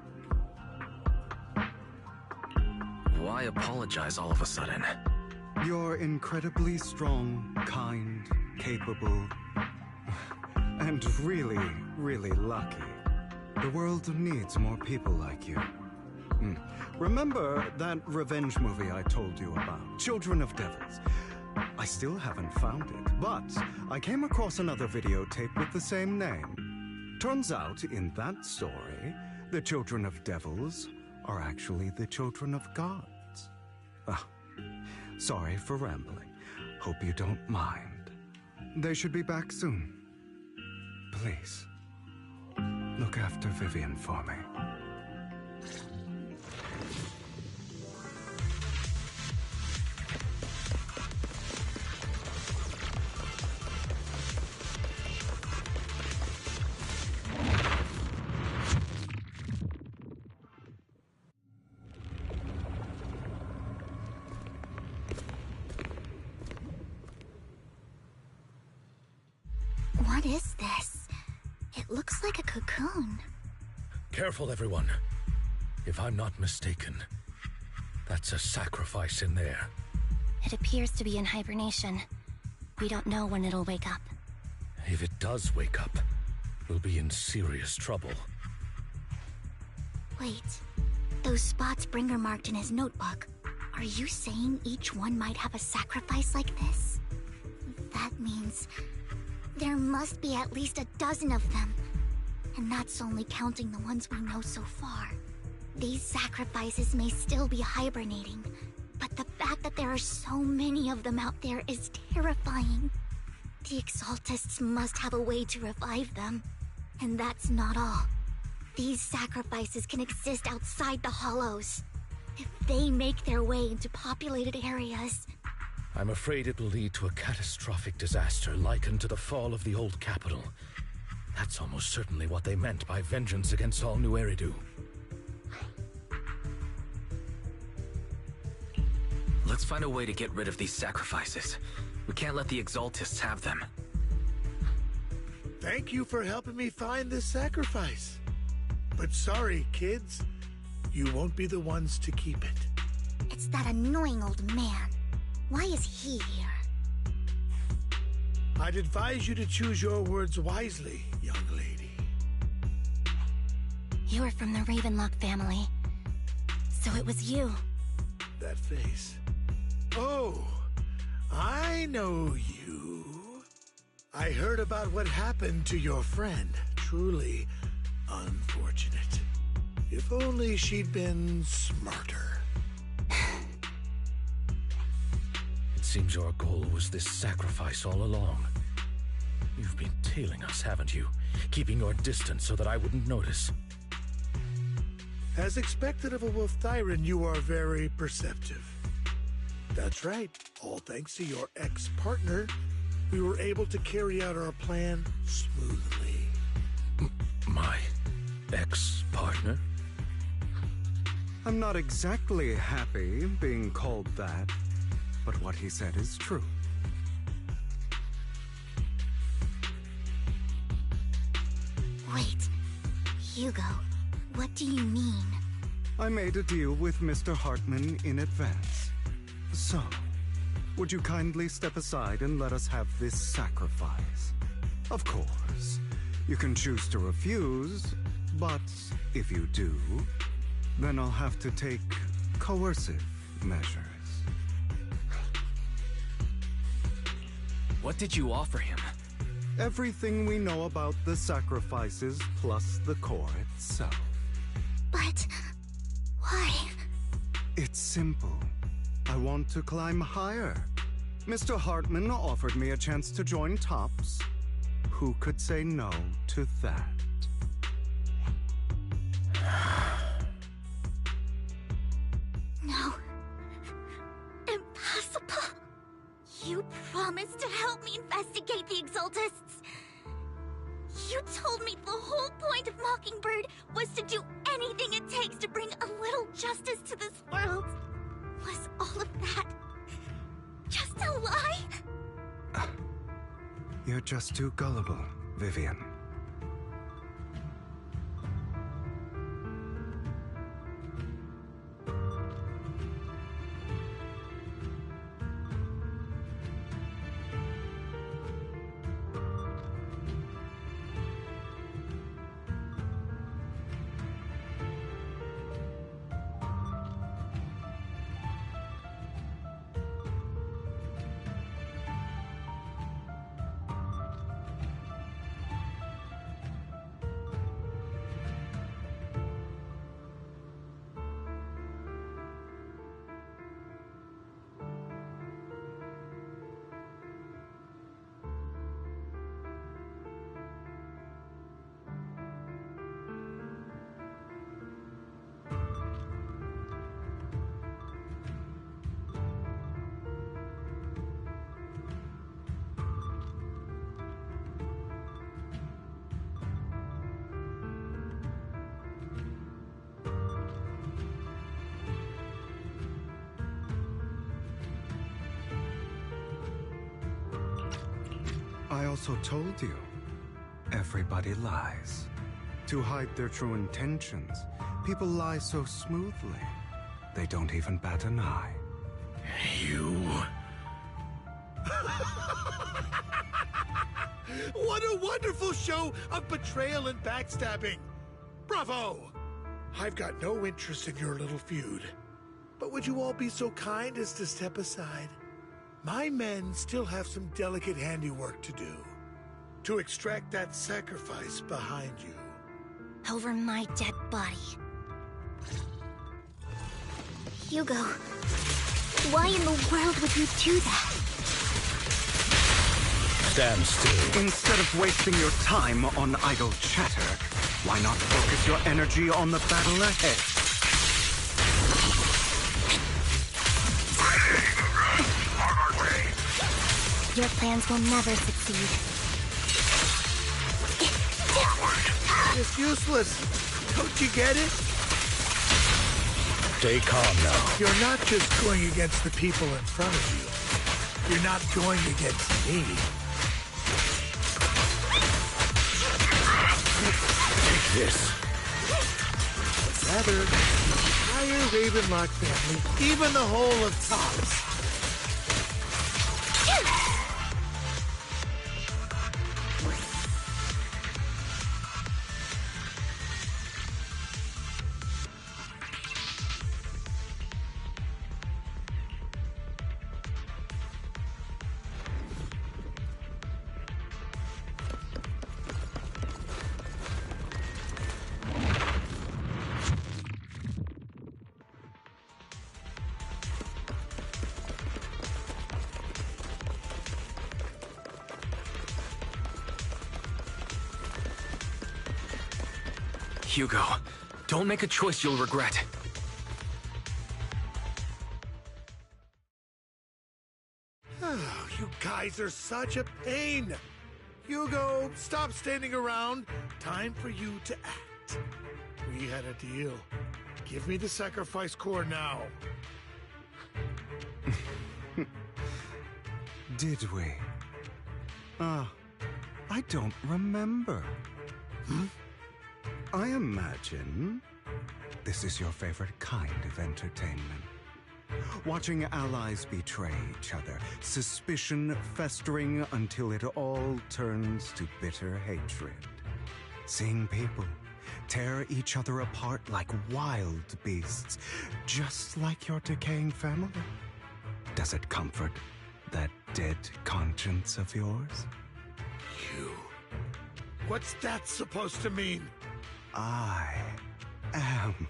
Why apologize all of a sudden?
You're incredibly strong, kind, capable, and really, really lucky. The world needs more people like you. Remember that revenge movie I told you about, Children of Devils? I still haven't found it, but I came across another videotape with the same name. Turns out, in that story, the Children of Devils are actually the children of gods. Sorry for rambling. Hope you don't mind. They should be back soon. Please, look after Vivian for me.
What is this? It looks like a cocoon.
Careful, everyone. If I'm not mistaken, that's a sacrifice in there.
It appears to be in hibernation. We don't know when it'll wake up.
If it does wake up, we'll be in serious trouble.
Wait, those spots Bringer marked in his notebook. Are you saying each one might have a sacrifice like this? That means there must be at least a dozen of them. And that's only counting the ones we know so far. These sacrifices may still be hibernating, but the fact that there are so many of them out there is terrifying. The Exaltists must have a way to revive them. And that's not all. These sacrifices can exist outside the Hollows. If they make their way into populated areas...
I'm afraid it will lead to a catastrophic disaster likened to the fall of the old capital. That's almost certainly what they meant by vengeance against all New Eridu.
Let's find a way to get rid of these sacrifices. We can't let the Exaltists have them.
Thank you for helping me find this sacrifice. But sorry, kids. You won't be the ones to keep it.
It's that annoying old man. Why is he here?
I'd advise you to choose your words wisely, young lady.
You were from the Ravenlock family. So it was you.
That face. Oh, I know you. I heard about what happened to your friend. Truly unfortunate. If only she'd been smarter.
It seems your goal was this sacrifice all along. You've been tailing us, haven't you? Keeping your distance so that I wouldn't notice.
As expected of a Wolf Thyran, you are very perceptive. That's right. All thanks to your ex-partner, we were able to carry out our plan smoothly.
My ex-partner?
I'm not exactly happy being called that, but what he said is true.
Wait, Hugo, what do you mean?
I made a deal with Mr. Hartman in advance. So, would you kindly step aside and let us have this sacrifice? Of course, you can choose to refuse, but if you do, then I'll have to take coercive measures.
What did you offer him?
Everything we know about the sacrifices plus the core itself.
But... why?
It's simple. I want to climb higher. Mr. Hartman offered me a chance to join Tops. Who could say no to that?
No. Impossible. You promised to help me investigate the Exaltists. You told me the whole point of Mockingbird was to do anything it takes to bring a little justice to this world. Was all of that just a lie?
You're just too gullible, Vivian. I also told you, everybody lies. To hide their true intentions, people lie so smoothly, they don't even bat an eye.
You...
What a wonderful show of betrayal and backstabbing! Bravo! I've got no interest in your little feud. But would you all be so kind as to step aside? My men still have some delicate handiwork to do. To extract that sacrifice behind you.
over my dead body.
Hugo, why in the world would you do that?
Stand still.
Instead of wasting your time on idle chatter, why not focus your energy on the battle ahead?
Your plans will never succeed.
It's useless. Don't you get it?
Stay calm now.
You're not just going against the people in front of you. You're not going against me.
Take this.
Rather, the entire Ravenlock family, even the whole of Tops.
Hugo, don't make a choice you'll regret.
Oh, you guys are such a pain. Hugo, stop standing around. Time for you to act. We had a deal. Give me the sacrifice core now.
Did we? I don't remember. I imagine this is your favorite kind of entertainment. Watching allies betray each other, suspicion festering until it all turns to bitter hatred. Seeing people tear each other apart like wild beasts, just like your decaying family. Does it comfort that dead conscience of yours?
You. What's that supposed to mean?
I am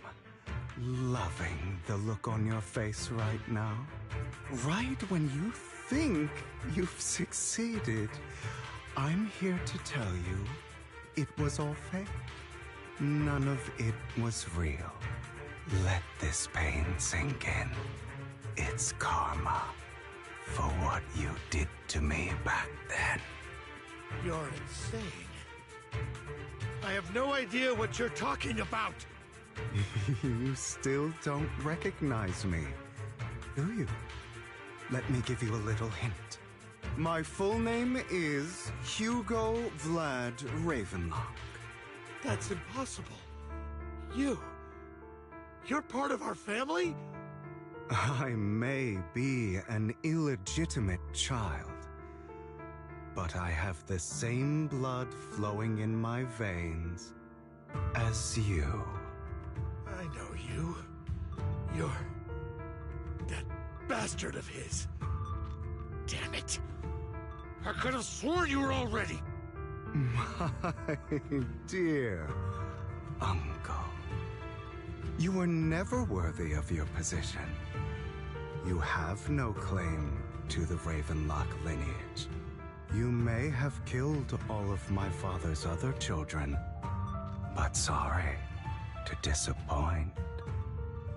loving the look on your face right now. Right when you think you've succeeded, I'm here to tell you it was all fake. None of it was real. Let this pain sink in. It's karma for what you did to me back then.
You're insane. I have no idea what you're talking about.
You still don't recognize me, do you? Let me give you a little hint. My full name is Hugo Vlad Ravenlock.
That's impossible. You're part of our family?
I may be an illegitimate child, but I have the same blood flowing in my veins as you.
I know you. You're that bastard of his. Damn it. I could have sworn you were already.
My dear uncle, you were never worthy of your position. You have no claim to the Ravenlock lineage. You may have killed all of my father's other children, but sorry to disappoint,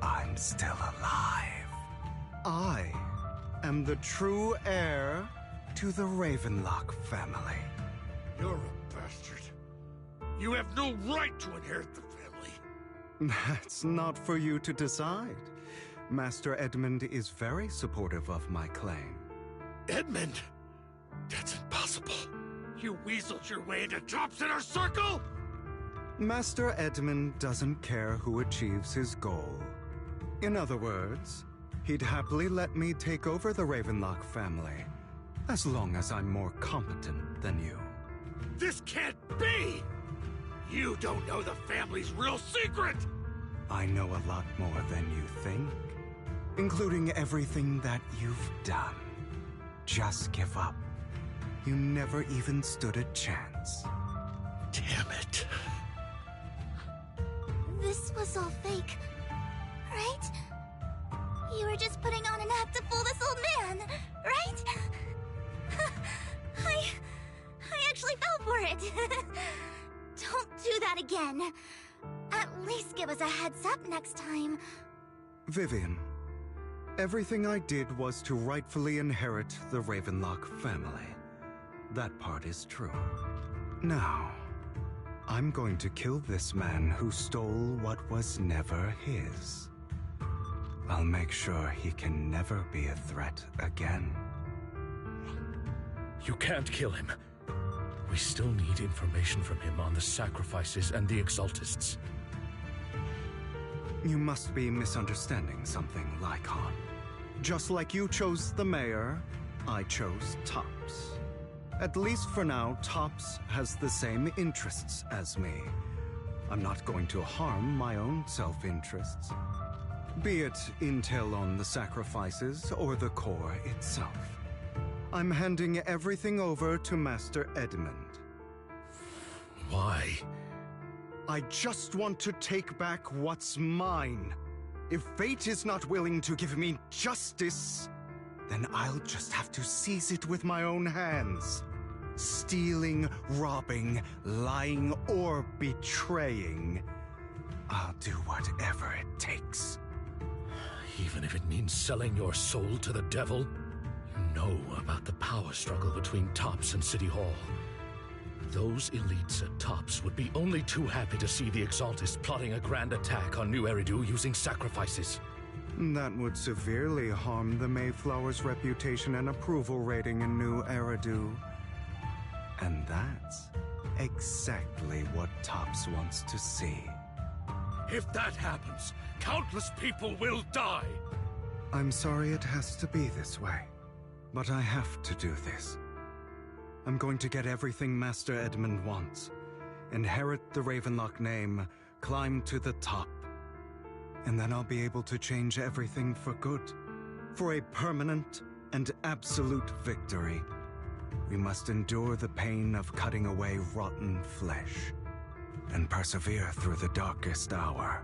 I'm still alive. I am the true heir to the Ravenlock family.
You're a bastard. You have no right to inherit the family.
That's not for you to decide. Master Edmund is very supportive of my claim.
Edmund? That's impossible. You weaseled your way into Top's inner circle?
Master Edmund doesn't care who achieves his goal. In other words, he'd happily let me take over the Ravenlock family, as long as I'm more competent than you.
This can't be! You don't know the family's real secret!
I know a lot more than you think, including everything that you've done. Just give up. You never even stood a chance.
Damn it.
this was all fake, right? You were just putting on an act to fool this old man, right? I actually fell for it. Don't do that again. At least give us a heads up next time.
Vivian, everything I did was to rightfully inherit the Ravenlock family. That part is true. Now, I'm going to kill this man who stole what was never his. I'll make sure he can never be a threat again.
You can't kill him. We still need information from him on the sacrifices and the Exaltists.
You must be misunderstanding something, Lycon. Just like you chose the mayor, I chose Tops. At least for now, Tops has the same interests as me. I'm not going to harm my own self-interests. Be it intel on the sacrifices or the core itself. I'm handing everything over to Master Edmund.
Why?
I just want to take back what's mine. If fate is not willing to give me justice, then I'll just have to seize it with my own hands. Stealing, robbing, lying, or betraying. I'll do whatever it takes.
Even if it means selling your soul to the devil? You know about the power struggle between Tops and City Hall. Those elites at Tops would be only too happy to see the Exaltists plotting a grand attack on New Eridu using sacrifices.
That would severely harm the Mayflower's reputation and approval rating in New Eridu. And that's exactly what Tops wants to see.
If that happens, countless people will die!
I'm sorry it has to be this way, but I have to do this. I'm going to get everything Master Edmund wants. Inherit the Ravenlock name, climb to the top. And then I'll be able to change everything for good. For a permanent and absolute victory. We must endure the pain of cutting away rotten flesh. And persevere through the darkest hour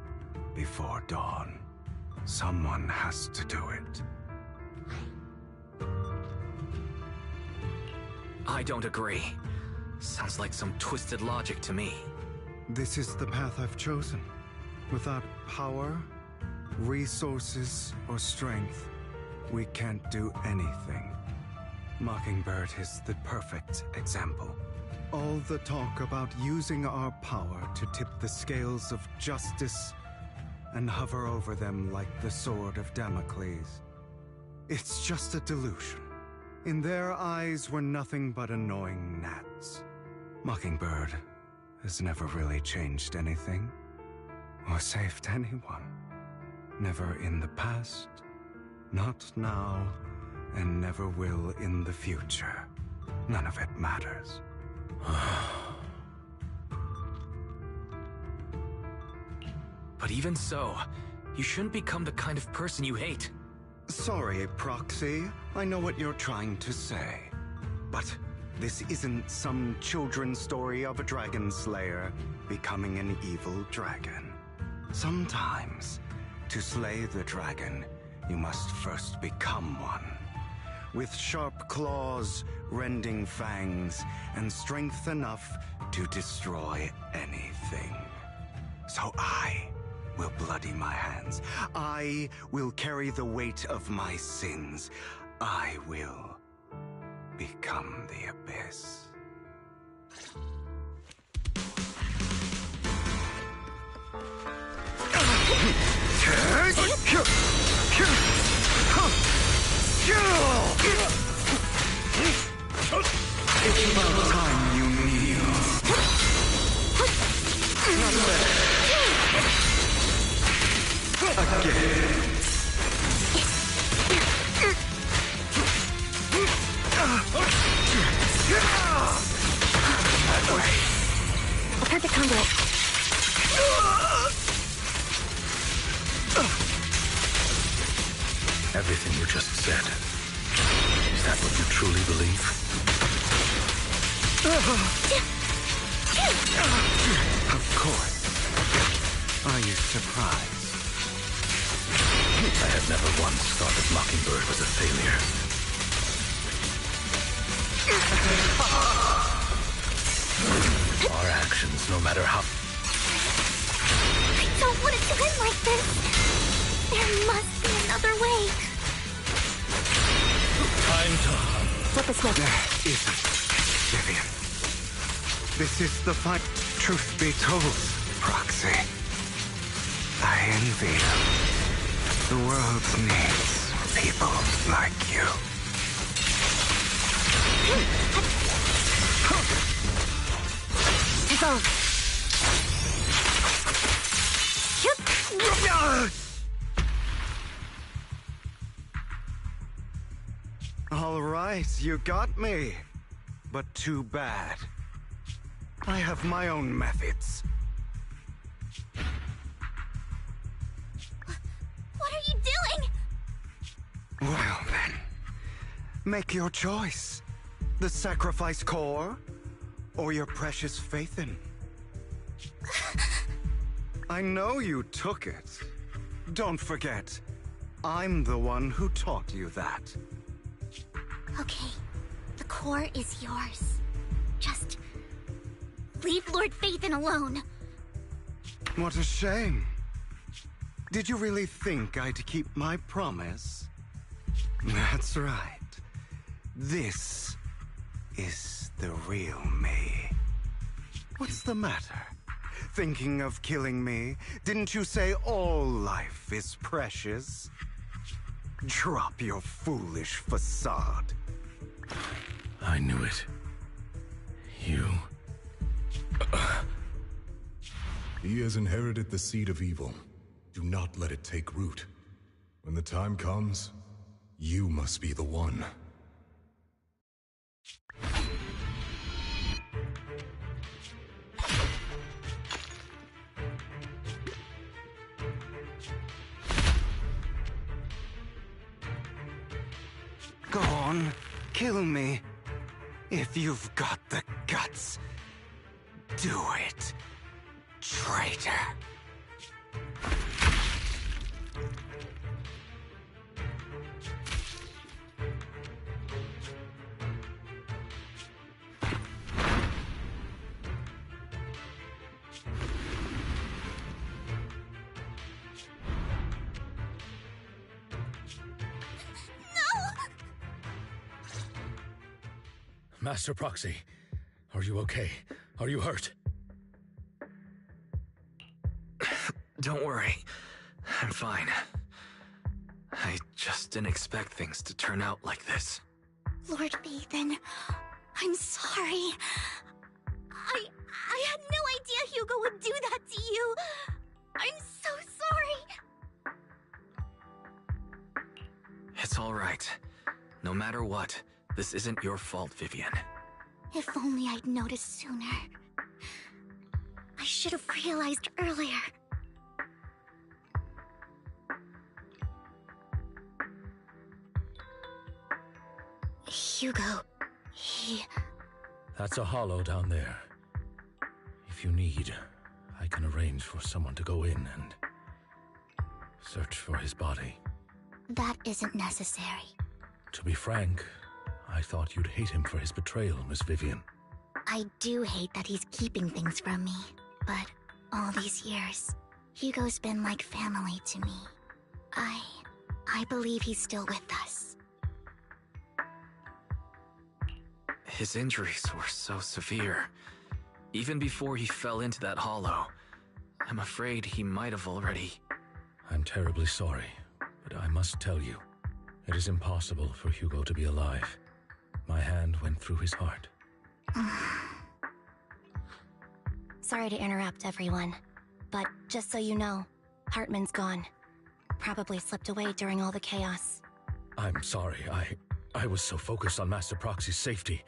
before dawn. Someone has to do it.
I don't agree. Sounds like some twisted logic to me.
This is the path I've chosen. Without power, resources, or strength, we can't do anything. Mockingbird is the perfect example. All the talk about using our power to tip the scales of justice and hover over them like the sword of Damocles. It's just a delusion. In their eyes, we're nothing but annoying gnats. Mockingbird has never really changed anything, or saved anyone. Never in the past, not now, and never will in the future. None of it matters.
But even so, you shouldn't become the kind of person you hate.
Sorry, Proxy. I know what you're trying to say. But this isn't some children's story of a dragon slayer becoming an evil dragon. Sometimes, to slay the dragon, you must first become one. With sharp claws, rending fangs, and strength enough to destroy anything. So I will bloody my hands. I will carry the weight of my sins. I will become the abyss. It's about time you knew. Not better. Again. That way.
A perfect conduit.
Everything you just said. Is that what you truly believe?
Of course. I used surprised.
I had never once thought that Mockingbird was a failure. Our actions, no matter how...
I don't want it to end like this. There must be another way.
Time to hunt.
Flip a switch.
There isn't, Vivian. This is the fight. Truth be told, Proxy, I envy you. The world needs people like you.
Evolve.
All right, you got me. But too bad. I have my own methods.
What are you doing?
Well then, make your choice. The sacrifice core, or your precious Faithin. I know you took it. Don't forget, I'm the one who taught you that.
Okay, the core is yours. Just leave Lord Faithin alone.
What a shame. Did you really think I'd keep my promise? That's right. This is the real me. What's the matter? Thinking of killing me? Didn't you say all life is precious? Drop your foolish facade.
I knew it. You...
He has inherited the seed of evil. Do not let it take root. When the time comes, you must be the one.
Go on, kill me. If you've got the guts, do it, traitor.
Master Proxy, are you okay? Are you hurt?
Don't worry. I'm fine. I just didn't expect things to turn out like this.
Lord Faithin, I'm sorry. I had no idea Hugo would do that to you. I'm so sorry.
It's all right. No matter what, this isn't your fault, Vivian.
If only I'd noticed sooner. I should have realized earlier. Hugo, he...
That's a hollow down there. If you need, I can arrange for someone to go in and search for his body.
That isn't necessary.
To be frank, I thought you'd hate him for his betrayal, Miss Vivian.
I do hate that he's keeping things from me, but all these years, Hugo's been like family to me. I believe he's still with us.
His injuries were so severe. Even before he fell into that hollow, I'm afraid he might have already...
I'm terribly sorry, but I must tell you, it is impossible for Hugo to be alive. My hand went through his heart.
Sorry to interrupt, everyone. But just so you know, Hartman's gone. Probably slipped away during all the chaos.
I'm sorry, I was so focused on Master Proxy's safety.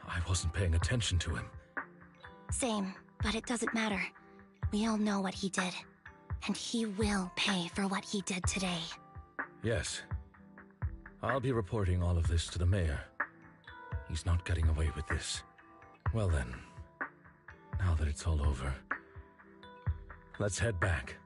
I wasn't paying attention to him.
Same, but it doesn't matter. We all know what he did. And he will pay for what he did today.
Yes. I'll be reporting all of this to the mayor. He's not getting away with this. Well then, now that it's all over, let's head back.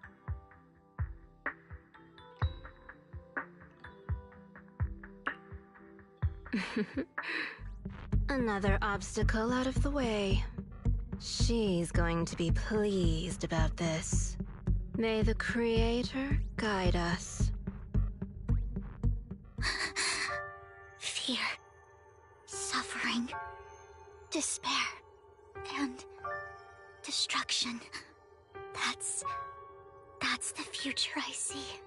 Another obstacle out of the way. She's going to be pleased about this. May the Creator guide us.
Fear, suffering, despair, and destruction. That's the future I see.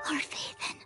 Lord Phaethon.